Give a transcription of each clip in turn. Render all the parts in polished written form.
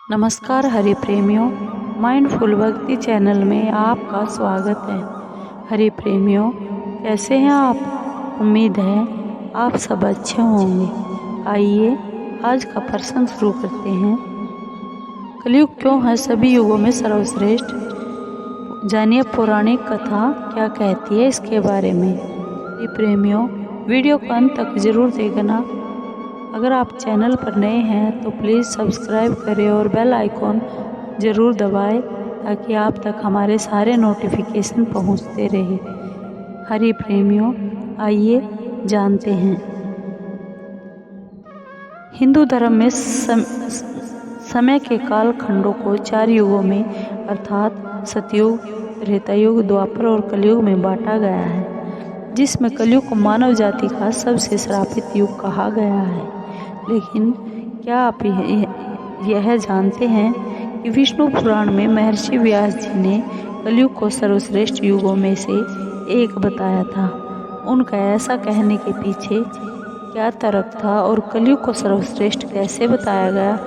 नमस्कार हरि प्रेमियों, माइंडफुल भक्ति चैनल में आपका स्वागत है। हरि प्रेमियों, कैसे हैं आप? उम्मीद है आप सब अच्छे होंगे। आइए आज का प्रसंग शुरू करते हैं। कलयुग क्यों है सभी युगों में सर्वश्रेष्ठ? जानिए पौराणिक कथा क्या कहती है इसके बारे में। हरि प्रेमियों, वीडियो को अंत तक जरूर देखना। अगर आप चैनल पर नए हैं तो प्लीज़ सब्सक्राइब करें और बेल आइकॉन ज़रूर दबाएं ताकि आप तक हमारे सारे नोटिफिकेशन पहुंचते रहे। हरि प्रेमियों, आइए जानते हैं। हिंदू धर्म में समय के काल खंडों को 4 युगों में अर्थात सतयुग, त्रेतायुग, द्वापर और कलयुग में बांटा गया है, जिसमें कलयुग को मानव जाति का सबसे श्रापित युग कहा गया है। लेकिन क्या आप यह जानते हैं कि विष्णु पुराण में महर्षि व्यास जी ने कलयुग को सर्वश्रेष्ठ युगों में से एक बताया था। उनका ऐसा कहने के पीछे क्या तर्क था और कलयुग को सर्वश्रेष्ठ कैसे बताया गया,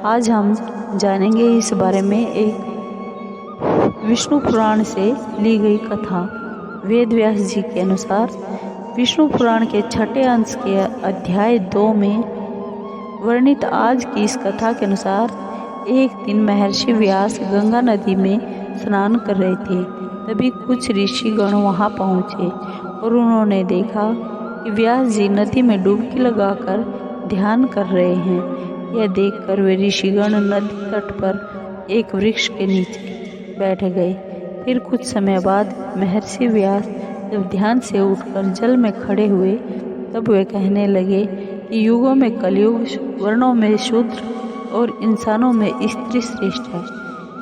आज हम जानेंगे इस बारे में। एक विष्णु पुराण से ली गई कथा। वेद व्यास जी के अनुसार विष्णु पुराण के 6ठे अंश के अध्याय 2 में वर्णित आज की इस कथा के अनुसार एक दिन महर्षि व्यास गंगा नदी में स्नान कर रहे थे। तभी कुछ ऋषिगण वहां पहुंचे और उन्होंने देखा कि व्यास जी नदी में डुबकी लगाकर ध्यान कर रहे हैं। यह देखकर वे ऋषिगण नदी तट पर एक वृक्ष के नीचे बैठ गए। फिर कुछ समय बाद महर्षि व्यास जब ध्यान से उठकर जल में खड़े हुए तब वे कहने लगे कि युगों में कलयुग, वर्णों में शूद्र और इंसानों में स्त्री श्रेष्ठ है।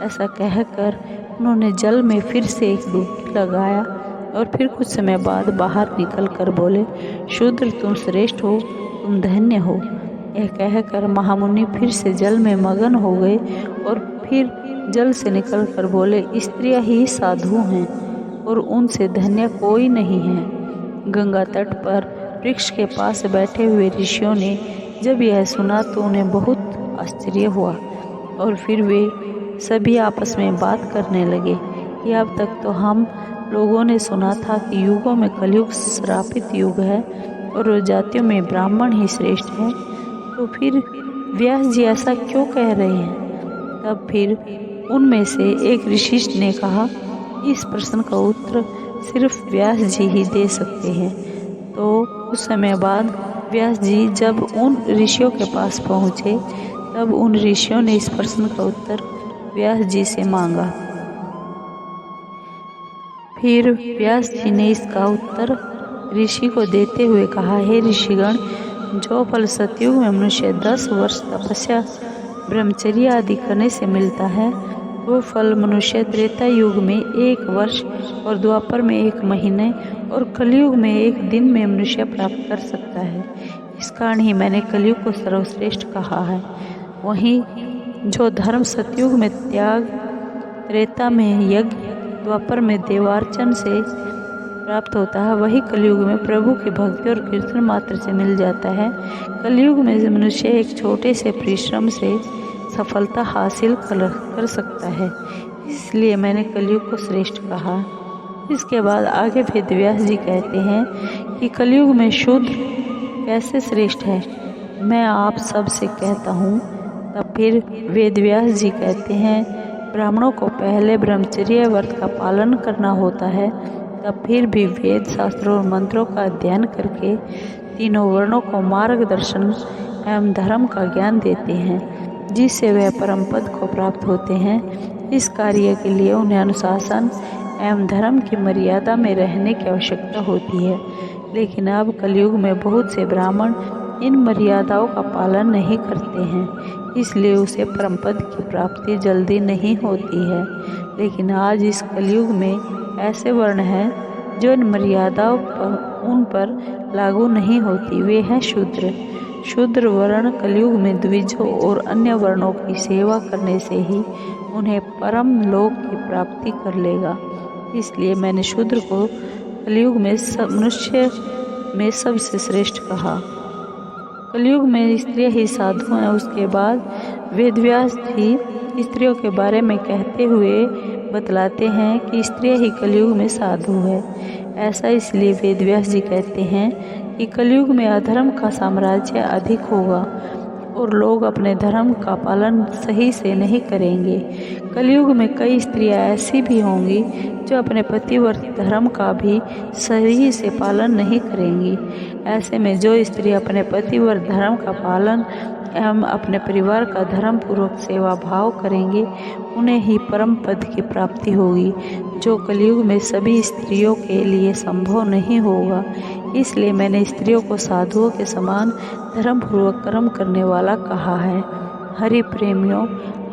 ऐसा कहकर उन्होंने जल में फिर से एक डुबकी लगाया और फिर कुछ समय बाद बाहर निकल कर बोले, शूद्र तुम श्रेष्ठ हो, तुम धन्य हो। यह कहकर महामुनि फिर से जल में मगन हो गए और फिर जल से निकल कर बोले, स्त्रियां ही साधु हैं और उनसे धन्य कोई नहीं है। गंगा तट पर वृक्ष के पास बैठे हुए ऋषियों ने जब यह सुना तो उन्हें बहुत आश्चर्य हुआ और फिर वे सभी आपस में बात करने लगे कि अब तक तो हम लोगों ने सुना था कि युगों में कलयुग श्रापित युग है और जातियों में ब्राह्मण ही श्रेष्ठ है, तो फिर व्यास जी ऐसा क्यों कह रहे हैं? तब फिर उनमें से एक ऋषि ने कहा, इस प्रश्न का उत्तर सिर्फ व्यास जी ही दे सकते हैं। तो कुछ समय बाद व्यास जी जब उन ऋषियों के पास पहुँचे तब उन ऋषियों ने इस प्रश्न का उत्तर व्यास जी से मांगा। फिर व्यास जी ने इसका उत्तर ऋषि को देते हुए कहा, हे ऋषिगण, जो फल सतयुग में मनुष्य 10 वर्ष तपस्या, ब्रह्मचर्य आदि करने से मिलता है, वो फल मनुष्य त्रेता युग में 1 वर्ष और द्वापर में 1 महीने और कलयुग में 1 दिन में मनुष्य प्राप्त कर सकता है। इस कारण ही मैंने कलयुग को सर्वश्रेष्ठ कहा है। वहीं जो धर्म सतयुग में त्याग, त्रेता में यज्ञ, द्वापर में देवार्चन से प्राप्त होता है, वही कलयुग में प्रभु की भक्ति और कीर्तन मात्र से मिल जाता है। कलयुग में मनुष्य एक छोटे से परिश्रम से सफलता हासिल कर सकता है, इसलिए मैंने कलयुग को श्रेष्ठ कहा। इसके बाद आगे वेद व्यास जी कहते हैं कि कलयुग में शूद्र कैसे श्रेष्ठ है, मैं आप सब से कहता हूँ। तब फिर वेद व्यास जी कहते हैं, ब्राह्मणों को पहले ब्रह्मचर्य व्रत का पालन करना होता है, तब फिर भी वेद शास्त्रों और मंत्रों का अध्ययन करके तीनों वर्णों को मार्गदर्शन एवं धर्म का ज्ञान देते हैं, जिससे वह परम पद को प्राप्त होते हैं। इस कार्य के लिए उन्हें अनुशासन एवं धर्म की मर्यादा में रहने की आवश्यकता होती है। लेकिन अब कलयुग में बहुत से ब्राह्मण इन मर्यादाओं का पालन नहीं करते हैं, इसलिए उसे परम पद की प्राप्ति जल्दी नहीं होती है। लेकिन आज इस कलयुग में ऐसे वर्ण हैं जो इन मर्यादाओं उन पर लागू नहीं होती, वे हैं शूद्र। शूद्र वर्ण कलयुग में द्विजों और अन्य वर्णों की सेवा करने से ही उन्हें परम लोक की प्राप्ति कर लेगा। इसलिए मैंने शूद्र को कलयुग में मनुष्य में सबसे श्रेष्ठ कहा। कलयुग में स्त्रियां ही साधु हैं। उसके बाद वेदव्यास भी स्त्रियों के बारे में कहते हुए बतलाते हैं कि स्त्रियां ही कलयुग में साधु है। ऐसा इसलिए वेदव्यास जी कहते हैं कि कलयुग में अधर्म का साम्राज्य अधिक होगा और लोग अपने धर्म का पालन सही से नहीं करेंगे। कलयुग में कई स्त्रियां ऐसी भी होंगी जो अपने पतिव्रत धर्म का भी सही से पालन नहीं करेंगी। ऐसे में जो स्त्रियां अपने पतिव्रत धर्म का पालन एवं अपने परिवार का धर्म पूर्वक सेवा भाव करेंगे, उन्हें ही परम पद की प्राप्ति होगी, जो कलयुग में सभी स्त्रियों के लिए संभव नहीं होगा। इसलिए मैंने स्त्रियों को साधुओं के समान धर्म पूर्वक कर्म करने वाला कहा है। हरि प्रेमियों,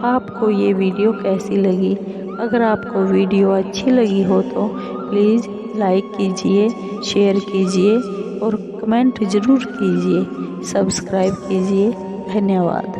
आपको ये वीडियो कैसी लगी? अगर आपको वीडियो अच्छी लगी हो तो प्लीज़ लाइक कीजिए, शेयर कीजिए और कमेंट ज़रूर कीजिए, सब्सक्राइब कीजिए। धन्यवाद।